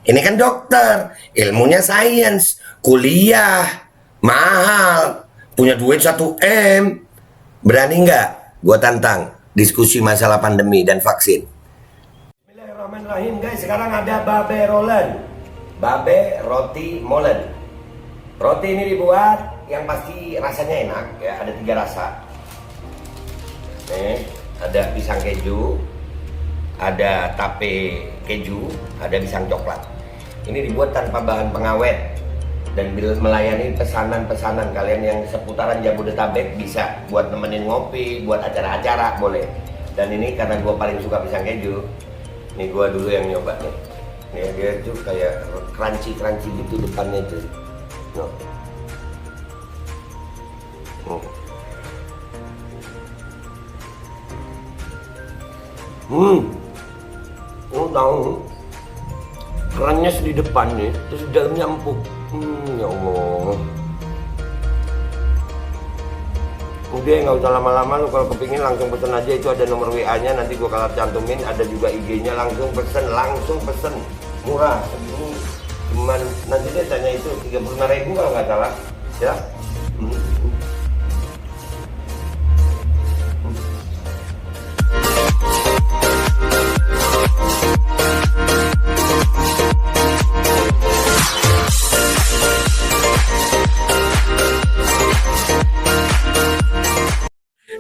Ini kan dokter, ilmunya sains, kuliah, mahal, punya duit 1 M. Berani nggak? Gue tantang diskusi masalah pandemi dan vaksin. Bismillahirrahmanirrahim guys, sekarang ada babe rolen, babe roti molen. Roti ini dibuat yang pasti rasanya enak ya, ada 3 rasa. Nih, ada pisang keju, ada tape keju, ada pisang coklat. Ini dibuat tanpa bahan pengawet dan melayani pesanan-pesanan kalian yang seputaran Jabodetabek, bisa buat nemenin ngopi, buat acara-acara boleh. Dan ini karena gue paling suka pisang keju, ini gue dulu yang nyoba nih. Nih dia tuh kayak crunchy gitu depannya tuh. No. Oh tahu, kerannya di depan nih, terus di dalamnya empuk. Ya Allah. Udah nggak usah lama-lama, lu kalau kepingin langsung pesen aja, itu ada nomor WA-nya, nanti gua kalau cantumin, ada juga IG-nya, langsung pesen, murah. Segini cuman nanti dia tanya itu 35.000 kalau nggak salah, ya.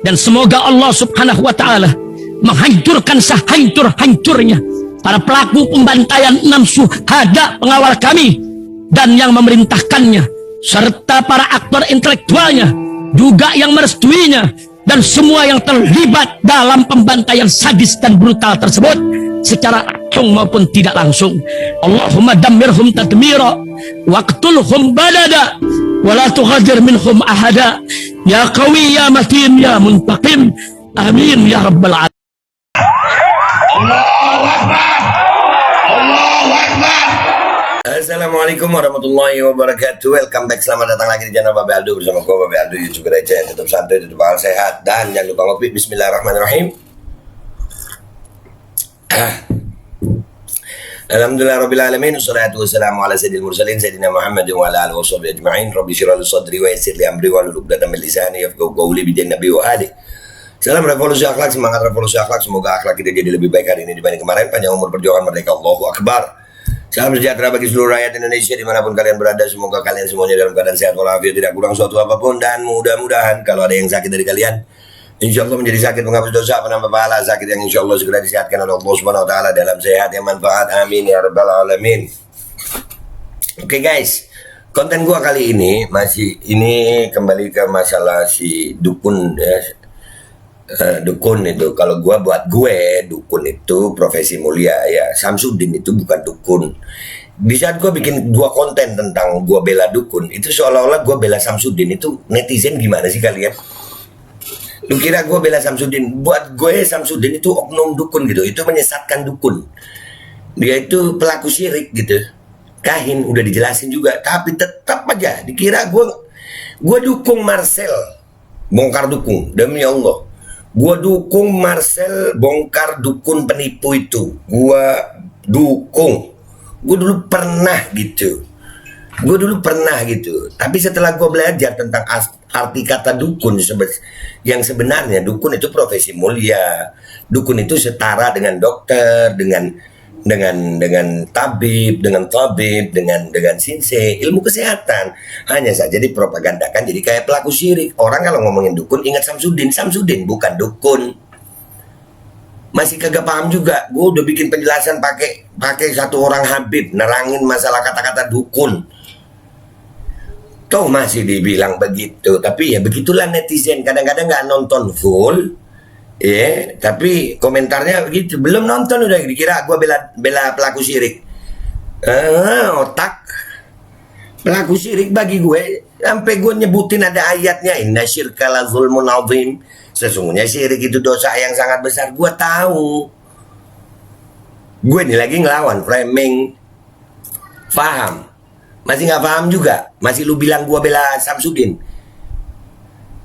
Dan semoga Allah subhanahu wa ta'ala menghancurkan sehancur-hancurnya para pelaku pembantaian 6 syuhada pengawal kami dan yang memerintahkannya, serta para aktor intelektualnya juga yang merestuinya, dan semua yang terlibat dalam pembantaian sadis dan brutal tersebut secara langsung maupun tidak langsung. Allahumma dammirhum tadmira waqtulhum badada wala tughadir minhum ahada ya qawi ya matin ya muntaqim, amin ya rabbal alamin. Allahu Akbar, Allahu Akbar. Assalamualaikum warahmatullahi wabarakatuh. Welcome back, selamat datang lagi di channel Babe Aldo bersama gue Babe Aldo, YouTuber receh, tetap santai, tetap akal sehat, dan jangan lupa ngopi. Bismillahirrahmanirrahim. Alhamdulillahirrabbilalamin. Wassalatu wassalamu ala sayyidil mursalin Sayyidina Muhammad wa ala alihi washabihi ajma'in. Rabbi shrah li sadri wa yassir li amri wa hlul 'uqdatam min lisani yafqahu qawli bi Nabi wa ali. Salam revolusi akhlak, semangat revolusi akhlak. Semoga akhlak kita jadi lebih baik hari ini dibanding kemarin. Panjang umur, perjuangan merdeka. Allahu Akbar. Salam sejahtera bagi seluruh rakyat Indonesia dimanapun kalian berada. Semoga kalian semuanya dalam keadaan sehat walafiat, tidak kurang suatu apapun. Dan mudah-mudahan kalau ada yang sakit dari kalian, insya Allah menjadi sakit menghapus dosa, penambah pahala, sakit yang insya Allah segera disehatkan oleh Allah Subhanahu Wa Taala dalam sehat yang manfaat. Amin ya rabbal alamin. Oke guys, konten gua kali ini ini kembali ke masalah si dukun ya. Dukun itu, kalau buat gue dukun itu profesi mulia ya. Samsudin itu bukan dukun. Di saat gue bikin 2 konten tentang gue bela dukun, itu seolah-olah gue bela Samsudin. Itu netizen gimana sih kalian? Lu kira gue bela Samsudin? Buat gue Samsudin itu oknum dukun gitu, itu menyesatkan dukun. Dia itu pelaku syirik gitu, kahin, udah dijelasin juga. Tapi tetap aja dikira gue dukung Marcel bongkar dukun. Demi Allah, gue dukung Marcel bongkar dukun penipu itu. Gue dukung. Gue dulu pernah gitu. Tapi setelah gue belajar tentang arti kata dukun, yang sebenarnya dukun itu profesi mulia. Dukun itu setara dengan dokter, dengan tabib, dengan sinse, ilmu kesehatan. Hanya saja dipropagandakan jadi kayak pelaku syirik. Orang kalau ngomongin dukun ingat Samsudin bukan dukun. Masih kagak paham juga. Gue udah bikin penjelasan pakai satu orang Habib nerangin masalah kata-kata dukun. Toh masih dibilang begitu. Tapi ya begitulah netizen, kadang-kadang nggak nonton full. Ya, tapi komentarnya begitu. Belum nonton udah dikira gue bela pelaku syirik. Otak pelaku syirik bagi gue, sampai gue nyebutin ada ayatnya, inna syirka la zulmun azim. Sesungguhnya syirik itu dosa yang sangat besar. Gue tahu. Gue ini lagi ngelawan framing. Paham? Masih nggak paham juga? Masih lu bilang gue bela Samsudin?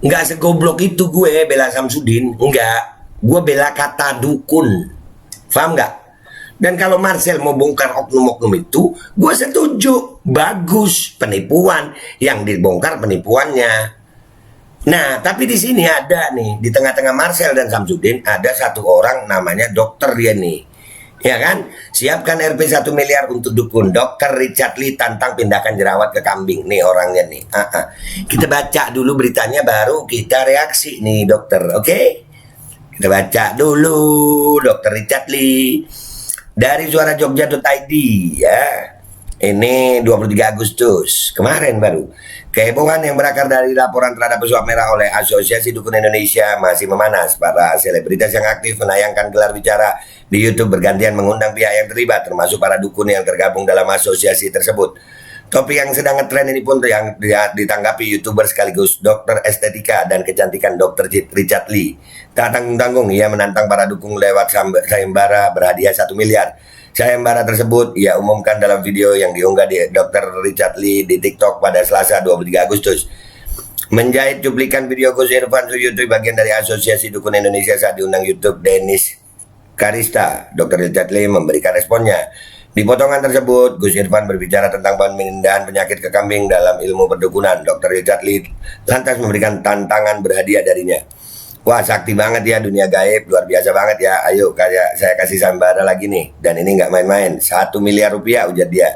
Nggak segoblok itu gue bela Samsudin. Enggak, gue bela kata dukun. Paham nggak? Dan kalau Marcel mau bongkar oknum-oknum itu, gue setuju. Bagus, penipuan. Yang dibongkar penipuannya. Nah, tapi di sini ada nih, di tengah-tengah Marcel dan Samsudin, ada satu orang namanya dokter dia nih. Ya kan? Siapkan Rp 1 miliar untuk dukun. Dokter Richard Lee tantang pindahkan jerawat ke kambing. Nih orangnya nih. Kita baca dulu beritanya, baru kita reaksi nih dokter. Oke? Kita baca dulu dokter Richard Lee. Dari suarajogja.id ya. Ini 23 Agustus kemarin baru. Kehebohan yang berakar dari laporan terhadap pesuap merah oleh Asosiasi Dukun Indonesia masih memanas. Para selebritas yang aktif menayangkan gelar bicara di YouTube bergantian mengundang pihak yang terlibat, termasuk para dukun yang tergabung dalam asosiasi tersebut. Topik yang sedang ngetren ini pun yang ditanggapi YouTuber sekaligus dokter estetika dan kecantikan Dr. Richard Lee. Tak tanggung-tanggung ia menantang para dukun lewat sayembara berhadiah 1 miliar. Sayembara tersebut ia umumkan dalam video yang diunggah di Dr. Richard Lee di TikTok pada Selasa 23 Agustus. Menjahit cuplikan video Gus Irfan Suyuti bagian dari Asosiasi Dukun Indonesia saat diundang YouTube Dennis Karista, Dr. Richard Lee memberikan responnya. Di potongan tersebut, Gus Irfan berbicara tentang pemindahan penyakit ke kambing dalam ilmu perdukunan. Dr. Richard Lee lantas memberikan tantangan berhadiah darinya. Wah, sakti banget ya dunia gaib, luar biasa banget ya. Ayo, kayak saya kasih sayembara lagi nih. Dan ini nggak main-main, 1 miliar rupiah ujar dia.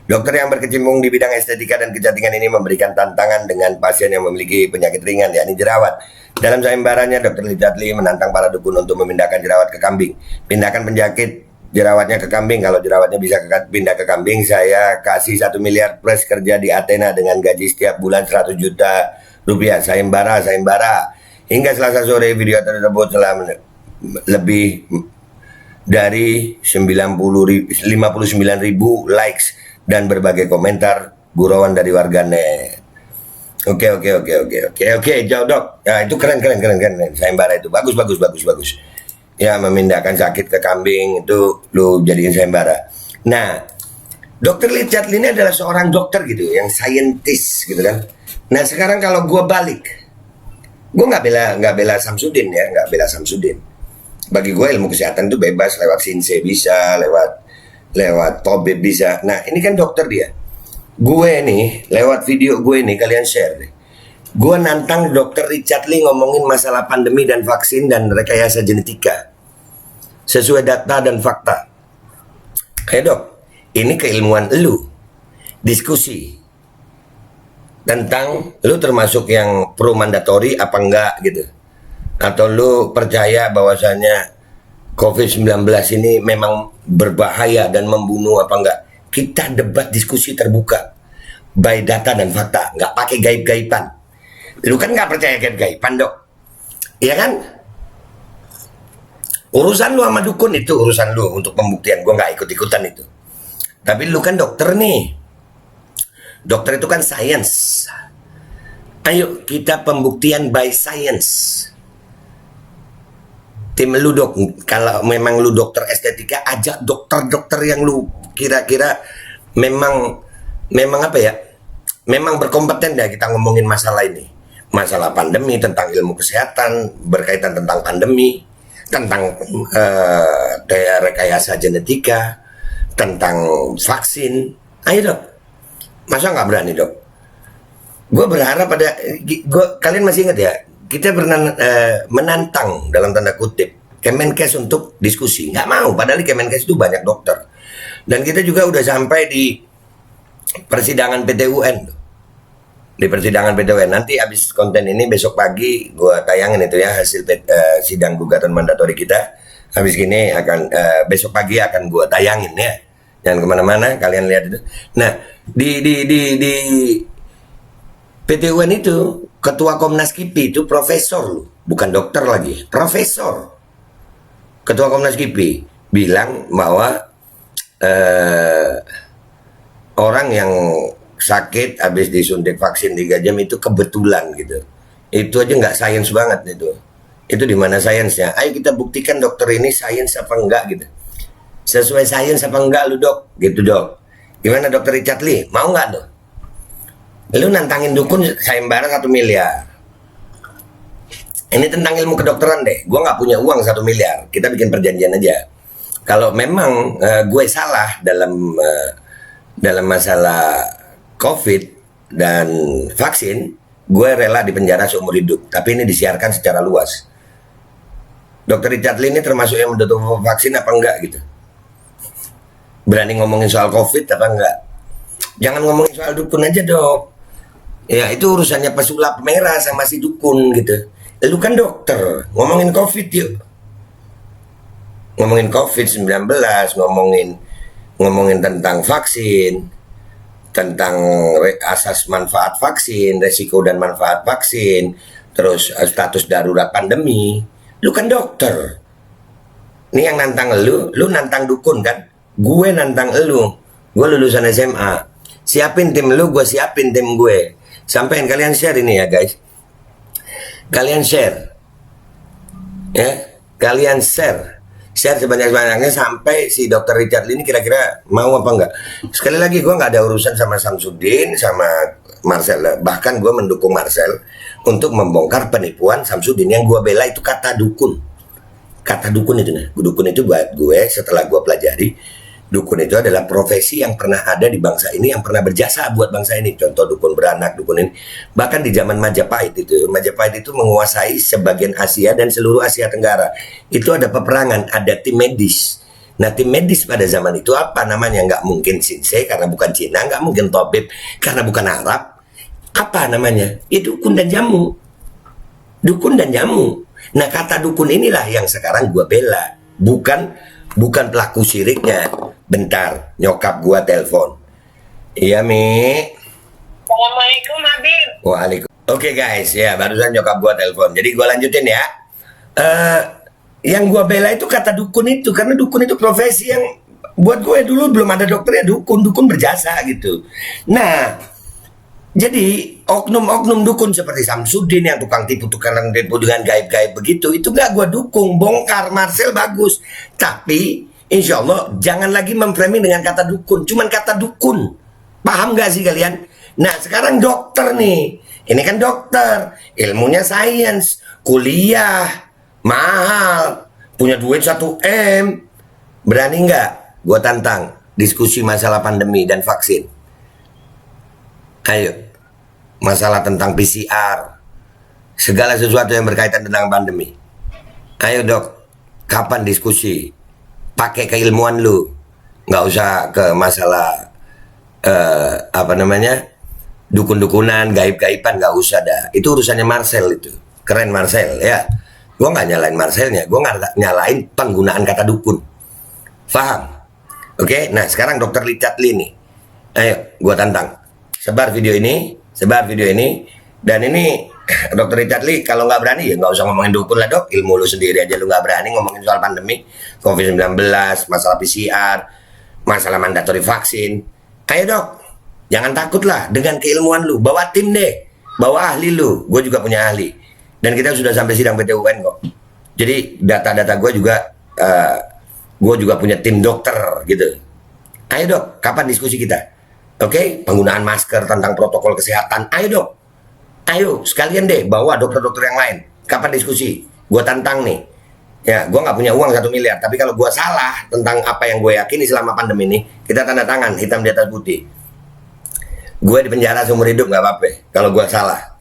Dokter yang berkecimpung di bidang estetika dan kecantikan ini memberikan tantangan dengan pasien yang memiliki penyakit ringan, yakni jerawat. Dalam sayembaranya, Dr. Richard Lee menantang para dukun untuk memindahkan jerawat ke kambing. Pindahkan penyakit jerawatnya ke kambing. Kalau jerawatnya bisa pindah ke kambing, saya kasih 1 miliar plus kerja di Athena dengan gaji setiap bulan 100 juta rupiah. Sayembara. Hingga Selasa sore video tersebut telah lebih dari 59.000 likes dan berbagai komentar gurauan dari warganet. Oke, jauh dok. Nah, itu keren. Sayembara itu bagus. Ya, memindahkan sakit ke kambing itu lu jadiin sayembara. Nah, Dr. Richard Lee ini adalah seorang dokter gitu, yang saintis gitu kan. Nah, sekarang kalau gue balik, gue nggak bela Samsudin ya, nggak bela Samsudin. Bagi gue ilmu kesehatan itu bebas, lewat Sinse bisa, lewat Tobib bisa. Nah, ini kan dokter dia. Gue nih, lewat video gue nih, kalian share deh. Gue nantang Dr. Richard Lee ngomongin masalah pandemi dan vaksin dan rekayasa genetika sesuai data dan fakta. Kayak dok, ini keilmuan lu. Diskusi tentang lu termasuk yang pro mandatori apa enggak gitu. Atau lu percaya bahwasannya COVID-19 ini memang berbahaya dan membunuh apa enggak. Kita debat diskusi terbuka by data dan fakta, nggak pakai gaib-gaiban. Lu kan nggak percaya gaib-gaiban dok, iya kan? Urusan lu sama dukun itu urusan lu untuk pembuktian, gue nggak ikut-ikutan itu. Tapi lu kan dokter nih, dokter itu kan sains. Ayo kita pembuktian by science. Tim lu dok, kalau memang lu dokter estetika, ajak dokter-dokter yang lu kira-kira memang apa ya, memang berkompeten ya kita ngomongin masalah ini. Masalah pandemi, tentang ilmu kesehatan, berkaitan tentang pandemi, tentang rekayasa genetika, tentang vaksin. Ayo dok, masa nggak berani dok? Gue berharap kalian masih ingat ya, kita pernah menantang dalam tanda kutip Kemenkes untuk diskusi. Nggak mau, padahal di Kemenkes itu banyak dokter. Dan kita juga udah sampai di persidangan PT-UN. Di persidangan PT-UN nanti habis konten ini besok pagi gue tayangin itu ya hasil sidang gugatan mandatori kita. Habis gini akan besok pagi akan gue tayangin ya. Jangan kemana-mana, kalian lihat itu. Nah di PT-UN itu ketua Komnas KIPI itu profesor loh, bukan dokter lagi, profesor. Ketua Komnas KIPI bilang bahwa orang yang sakit habis disuntik vaksin 3 jam itu kebetulan gitu. Itu aja nggak sains banget itu. Itu di mana sainsnya? Ayo kita buktikan dokter ini sains apa enggak gitu. Sesuai sains apa enggak lu dok? Gitu dok. Gimana dokter Richard Lee? Mau nggak dok? Lu nantangin dukun sayembara 1 miliar. Ini tentang ilmu kedokteran deh. Gua nggak punya uang 1 miliar. Kita bikin perjanjian aja. kalau memang gue salah dalam masalah COVID dan vaksin, gue rela dipenjara seumur hidup. Tapi ini disiarkan secara luas. Dr. Richard Lee ini termasuk yang mendukung vaksin apa enggak gitu? Berani ngomongin soal COVID apa enggak? Jangan ngomongin soal dukun aja, Dok. Ya, itu urusannya pesulap merah sama si dukun gitu. Lu kan dokter, ngomongin COVID yuk. Ngomongin COVID-19, ngomongin tentang vaksin, tentang asas manfaat vaksin, resiko dan manfaat vaksin, terus status darurat pandemi. Lu kan dokter. Ini yang nantang lu nantang dukun kan? Gue nantang lu. Gue lulusan SMA. Siapin tim lu, gue siapin tim gue. Sampein kalian share ini ya guys. Kalian share. Ya, kalian share. Share sebanyak-banyaknya sampai si Dr. Richard Lee ini kira-kira mau apa enggak. Sekali lagi gue nggak ada urusan sama Samsudin, sama Marcel. Bahkan gue mendukung Marcel untuk membongkar penipuan Samsudin. Yang gue bela itu kata dukun. Kata dukun itu, nah, dukun itu buat gue setelah gue pelajari, dukun itu adalah profesi yang pernah ada di bangsa ini, yang pernah berjasa buat bangsa ini. Contoh dukun beranak, dukun ini. Bahkan di zaman Majapahit itu menguasai sebagian Asia dan seluruh Asia Tenggara. Itu ada peperangan, ada tim medis. Nah, tim medis pada zaman itu apa namanya? Nggak mungkin Sinsei karena bukan Cina, nggak mungkin Tabib karena bukan Arab. Apa namanya? Ya dukun dan jamu. Dukun dan jamu. Nah, kata dukun inilah yang sekarang gua bela. Bukan pelaku syiriknya. Bentar, nyokap gua telepon. Iya, Mi. Assalamualaikum, Habib. Waalaikumsalam. Oke guys, ya barusan nyokap gua telepon. Jadi gua lanjutin ya. Yang gua bela itu kata dukun itu, karena dukun itu profesi yang buat gue dulu belum ada dokter ya dukun berjasa gitu. Nah, jadi oknum-oknum dukun seperti Samsudin yang tukang tipu dengan gaib-gaib begitu, itu gak gue dukung. Bongkar Marcel bagus, tapi insya Allah jangan lagi memframing dengan kata dukun, cuman kata dukun. Paham gak sih kalian? Nah sekarang dokter nih, ini kan dokter, ilmunya sains, kuliah, mahal, punya duit 1 M. Berani nggak? Gue tantang diskusi masalah pandemi dan vaksin. Ayo, masalah tentang PCR, segala sesuatu yang berkaitan tentang pandemi. Ayo dok, kapan diskusi? Pakai keilmuan lu, nggak usah ke masalah dukun-dukunan, gaib-gaiban, nggak usah dah. Itu urusannya Marcel itu, keren Marcel ya. Gue nggak nyalain Marcelnya, gue nggak nyalain penggunaan kata dukun. Paham? Oke, nah sekarang Dr. Richard Lee nih. Ayo, gue tantang. Sebar video ini, dan ini Dr. Richard Lee kalau nggak berani ya nggak usah ngomongin dukun lah dok, ilmu lu sendiri aja lu nggak berani ngomongin soal pandemi, COVID-19, masalah PCR, masalah mandatori vaksin. Ayo dok, jangan takut lah dengan keilmuan lu, bawa tim deh, bawa ahli lu, gue juga punya ahli, dan kita sudah sampai sidang PT UN kok. Jadi data-data gue juga punya tim dokter gitu. Ayo dok, kapan diskusi kita? Oke, penggunaan masker, tentang protokol kesehatan. Ayo dok, ayo sekalian deh bawa dokter-dokter yang lain. Kapan diskusi? Gue tantang nih. Ya, gue nggak punya uang 1 miliar. Tapi kalau gue salah tentang apa yang gue yakini selama pandemi ini, kita tanda tangan hitam di atas putih. Gue di penjara seumur hidup nggak apa-apa. Kalau gue salah,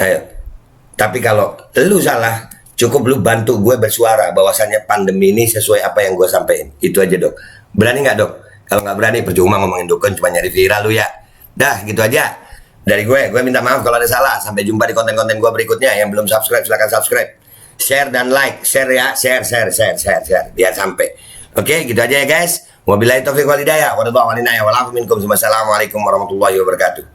ayo. Tapi kalau lu salah, cukup lu bantu gue bersuara bahwasannya pandemi ini sesuai apa yang gue sampaikan. Itu aja dok. Berani nggak dok? Kalau nggak berani percuma ngomongin dukun, cuma nyari viral lu ya. Dah gitu aja dari gue minta maaf kalau ada salah. Sampai jumpa di konten-konten gue berikutnya. Yang belum subscribe silahkan subscribe, share dan like. Share ya, share biar sampai. Oke, gitu aja ya guys. Wabillahi taufiq wal hidayah. Wassalamualaikum warahmatullahi wabarakatuh.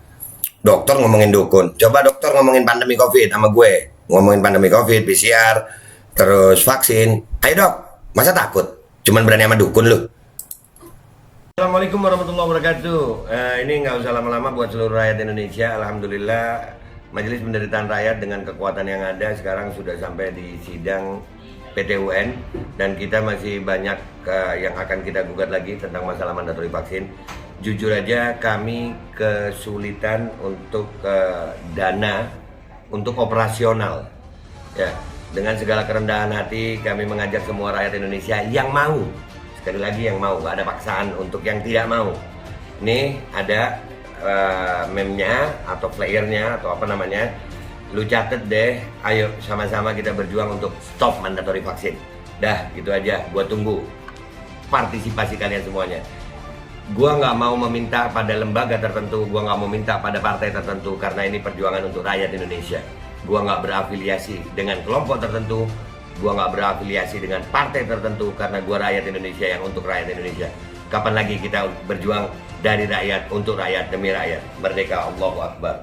Dokter ngomongin dukun, coba dokter ngomongin pandemi COVID sama gue. Ngomongin pandemi COVID, PCR, terus vaksin. Ayo dok, masa takut? Cuman berani sama dukun lu. Assalamualaikum warahmatullahi wabarakatuh. Ini nggak usah lama-lama buat seluruh rakyat Indonesia. Alhamdulillah Majelis Penderitaan Rakyat dengan kekuatan yang ada sekarang sudah sampai di sidang PT UN, dan kita masih banyak yang akan kita gugat lagi tentang masalah mandatori vaksin. Jujur aja kami kesulitan untuk dana untuk operasional. Ya, dengan segala kerendahan hati kami mengajak semua rakyat Indonesia yang mau Sekali lagi yang mau, nggak ada paksaan untuk yang tidak mau. Nih ada meme-nya atau flyernya atau apa namanya. Lu catet deh, ayo sama-sama kita berjuang untuk stop mandatory vaksin. Dah, gitu aja, gua tunggu partisipasi kalian semuanya. Gua nggak mau meminta pada lembaga tertentu, gua nggak mau minta pada partai tertentu, karena ini perjuangan untuk rakyat Indonesia. Gua nggak berafiliasi dengan kelompok tertentu, gua nggak berafiliasi dengan partai tertentu, karena gua rakyat Indonesia yang untuk rakyat Indonesia. Kapan lagi kita berjuang dari rakyat untuk rakyat demi rakyat? Merdeka, Allahu Akbar.